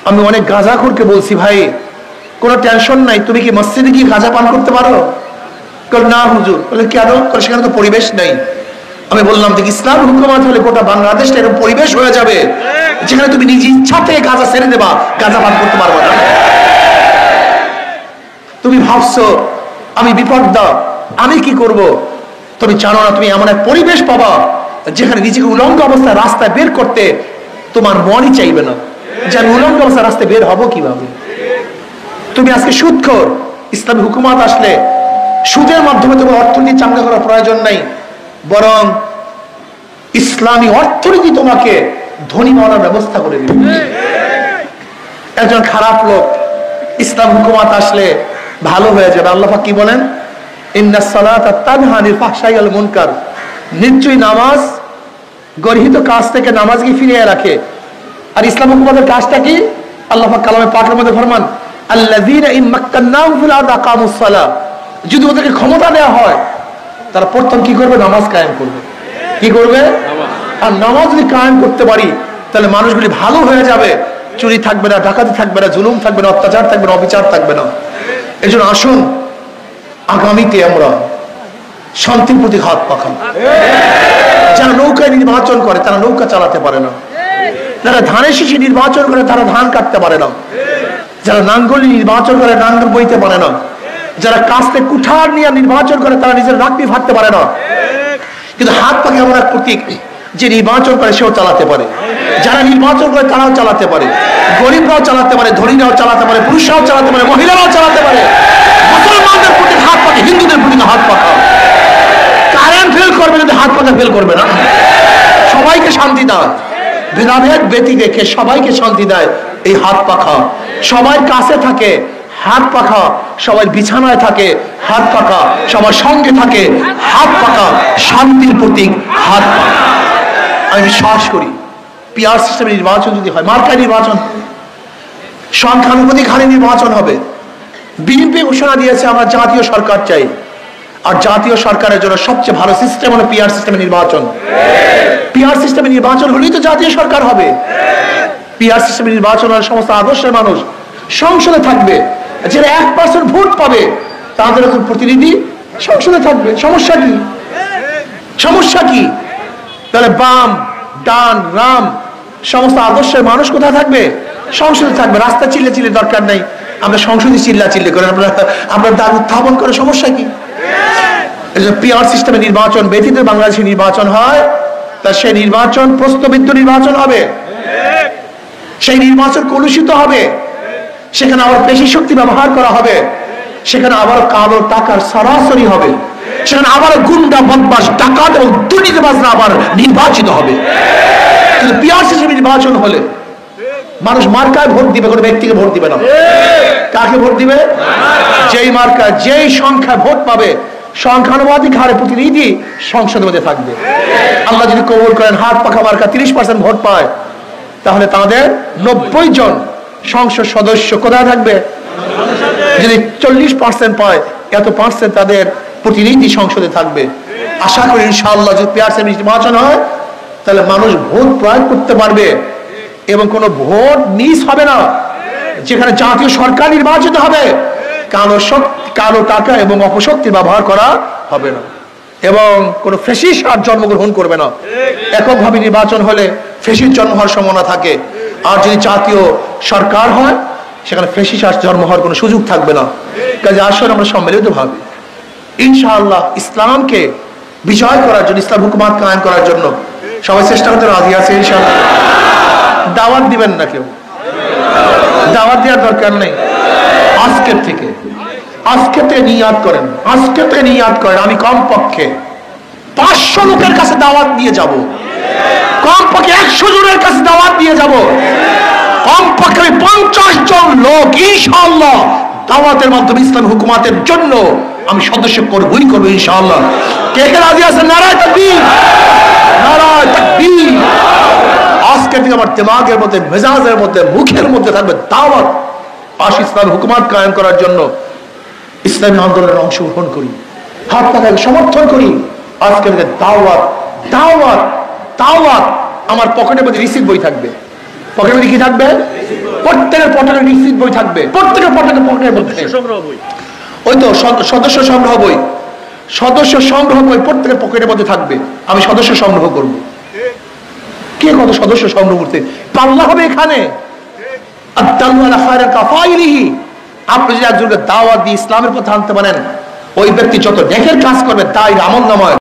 আমি অনেক গাঁজাখোরকে বলছি, ভাই কোনো টেনশন নাই, তুমি কি মসজিদে গিয়ে গাঁজা পান করতে পারো? না হুজুর। বলে কেন? সেখানে তো পরিবেশ নাই। আমি বললাম যে ইসলাম হুকুমত হলে গোটা বাংলাদেশটা এরকম পরিবেশ হয়ে যাবে যেখানে তুমি নিজ ইচ্ছাতে গাঁজা ছেড়ে দেবা, গাঁজা পান করতে পারবা না। তুমি ভাবছো আমি বিপর্দা, আমি কি করব? তুমি জানো না তুমি এমন এক পরিবেশ পাবা যেখানে নিজেকে উলঙ্গ অবস্থায় রাস্তায় বের করতে তোমার মনই চাইবে না যে আমি উলঙ্গ অবস্থায় রাস্তায় বের হবো কিভাবে। তুমি আজকে সুদখোর, ইসলামী হুকুমত আসলে সুদের মাধ্যমে তোমার অর্থনীতি চাঙ্গা করার প্রয়োজন নাই, বরং ইসলামী অর্থনীতি তোমাকে ধনী হওয়ার ব্যবস্থা করে দিবে। একজন খারাপ লোক ইসলাম হুকুমত আসলে ভালো হয়ে যাবে। আল্লাহ পাক কি বলেন? ইন্নাস সালাতা তানহা আনিল ফাহশাই ওয়াল মুনকার, নিশ্চয়ই নামাজ গর্হিত কাজ থেকে নামাজকে ফিরিয়ে রাখে। আর ইসলাম হুকুমতের কাজটা কি? আল্লাহ পাক কালামে পাকের মধ্যে ফরমান আল্লাযীনা ইন মাক্কান্নাহুম ফিল আরদি আকামুস সালাহ, যদি ওদেরকে ক্ষমতা দেওয়া হয় তারা প্রথম কি করবে? নামাজ কায়েম করবে। কি করবে? আর নামাজ যদি কায়েম করতে পারি তাহলে মানুষগুলি ভালো হয়ে যাবে, চুরি থাকবে না, ডাকাতি থাকবে না, জুলুম থাকবে না, অত্যাচার থাকবে না, অবিচার থাকবে না। এই জন্য আসুন আগামীতে আমরা শান্তির প্রতি হাত পাখান। যারা নৌকায় নির্বাচন করে তারা নৌকা চালাতে পারে না, যারা ধানের শীষে নির্বাচন করে তারা ধান কাটতে পারে না, যারা নাঙ্গল নির্বাচন করে নাঙ্গল বইতে পারে না, যারা কাস্তে কুঠার নিয়ে নির্বাচন করে তারা নিজের রাখবি ফাটতে পারে না। কিন্তু হাত পাকে এমন এক প্রতীক যে নির্বাচন করে সেও চালাতে পারে, যারা নির্বাচন করে তারাও চালাতে পারে, গরিবরাও চালাতে পারে, ধনীরাও চালাতে পারে, পুরুষরাও চালাতে পারে, মহিলারাও চালাতে পারে। মুসলমানদের প্রতি হাত পাকে, হিন্দুদের প্রতি হাত পাকা। কারেন্ট ফেল করবে কিন্তু হাত পাকা ফেল করবে না। সবাইকে শান্তি দেয়, ভেদাভেদ ব্যতি রেখে সবাইকে শান্তি দেয় এই হাত পাখা। সবাই কাছে থাকে হাত পাখা, সবাই বিছানায় থাকে হাত পাখা, সবার সঙ্গে থাকে হাত পাখা, শান্তির প্রতীক হাত পাখা। আমি বিশ্বাস করি পিআর সিস্টেমে নির্বাচন যদি হয়, মার্কায় নির্বাচন, সংখ্যানুপাতিক হারে নির্বাচন হবে। বিএনপি ঘোষণা দিয়েছে আমরা জাতীয় সরকার চাই, আর জাতীয় সরকারের জন্য সবচেয়ে ভালো সিস্টেম হলো পিআর সিস্টেমে নির্বাচন। পিআর সিস্টেমে নির্বাচন হলেই তো জাতীয় সরকার হবে। পিআর সিস্টেমে নির্বাচন হলে সমস্ত আদর্শের মানুষ সংসদে থাকবে, যারা 1% ভোট পাবে তাদের একজন প্রতিনিধি সংসদে থাকবে। সমস্যা কি? সমস্যা কি? তাহলে বাম ডান রাম সমস্ত আদর্শের মানুষ কোথায় থাকবে? সংসদে থাকবে। রাস্তা চিল্লে চিল্লে দরকার নাই, আমরা সংসদে চিল্লা চিল্লে করে আমরা দাবি উত্থাপন করে। সমস্যা কি? পিআর সিস্টেমে নির্বাচন ব্যতীত বাংলাদেশে নির্বাচন হয়, তা সেই নির্বাচন প্রশ্নবিদ্ধ নির্বাচন হবে, সেই নির্বাচন কলুষিত হবে, সেখানে আবার পেশি শক্তি ব্যবহার করা হবে, সেখানে আবার কালো টাকার সরাসরি হবে, সেখানে আবার গুন্ডা বদমাশ ডাকাত এবং দুর্নীতিবাজরা আবার নির্বাচিত হবে। কিন্তু পিআর সিস্টেমে নির্বাচন হলে মানুষ মার্কায় ভোট দিবে, কোনো ব্যক্তিকে ভোট দিবে না। কাকে ভোট দিবে? যেই মার্কা যেই সংখ্যায় ভোট পাবে সংখ্যানুপাতিক হারে প্রতিনিধি সংসদের মধ্যে থাকবে। আল্লাহ যদি কবুল করেন হাত পাখা মার্কা 30% ভোট পায়, তাহলে তাদের 90 জন সংসদ সদস্য কোথায় থাকবে? যদি 40% পায়, এত পার্সেন্ট তাদের প্রতিনিধি সংসদে থাকবে। আশা করি ইনশাআল্লাহ যদি পিআর নির্বাচন হয় তাহলে মানুষ ভোট প্রয়োগ করতে পারবে এবং কোনো ভোট মিস হবে না। যেখানে জাতীয় সরকার নির্বাচিত হবে, কালো টাকা এবং অপশক্তির ব্যবহার করা হবে না, এবং কোনো ফ্যাসিস্ট আর জন্মগ্রহণ করবে না। এককভাবে নির্বাচন হলে ফ্যাসিস্ট জন্ম হওয়ার সম্ভাবনা থাকে, আর যদি জাতীয় সরকার হয় সেখানে ফ্যাসিস্ট আর জন্ম হওয়ার কোনো সুযোগ থাকবে না। কাজে আসলে আমরা সম্মিলিতভাবে ইনশাআল্লাহ ইসলামকে বিজয় করার জন্য, ইসলাম হুকুমত কায়েম করার জন্য সবাই চেষ্টা করতে রাজি আছে ইনশাআল্লাহ। দাওয়াত দিবেন না কেউ, দাওয়াত দেওয়ার দরকার নেই। আজকের থেকে নিয়াত করেন, আজকে থেকে নিয়াত করেন আমি কমপক্ষে 500 লোকের কাছে দাওয়াত দিয়ে যাব, কমপক্ষে 100 জনের কাছে দাওয়াত দিয়ে যাব, কমপক্ষে 50 জন লোক ইনশাআল্লাহ দাওয়াতের মাধ্যমে ইসলাম হুকুমতের জন্য আমি সদস্য করবই করবো ইনশাআল্লাহ। কে কে রাজি আছেন? নারায়ে তাকবীর, নারায়ে তাকবীর। আজকে থেকে আমার দিমাগের মধ্যে, মেজাজের মধ্যে, মুখের মধ্যে থাকবে দাওয়াত। পাশ ইসলাম হুকুমত কায়েম করার জন্য ইসলামী আন্দোলনে অংশগ্রহণ করি, হাত পাখাকে সমর্থন করি। আজকে থেকে দাওয়াত দাওয়াত দাওয়াত। আমার পকেটের মধ্যে রিসিট বই থাকবে, পকেটের মধ্যে কি থাকবে? প্রত্যেকের পকেটে নিশ্চিত বই থাকবে, প্রত্যেকের পকেটের মধ্যে ওই তো সদস্য সংগ্রহ বই, সদস্য সংগ্রহ বই প্রত্যেকের পকেটের মধ্যে থাকবে। আমি সদস্য সংগ্রহ করব। কে কত সদস্য সংগ্রহ করতে পাল্লা হবে এখানে। আপনি যদি একজনকে দাওয়াত দিয়ে ইসলামের পথে আনতে পারেন, ওই ব্যক্তি যত নেকের কাজ করবে তাই আমল নামায়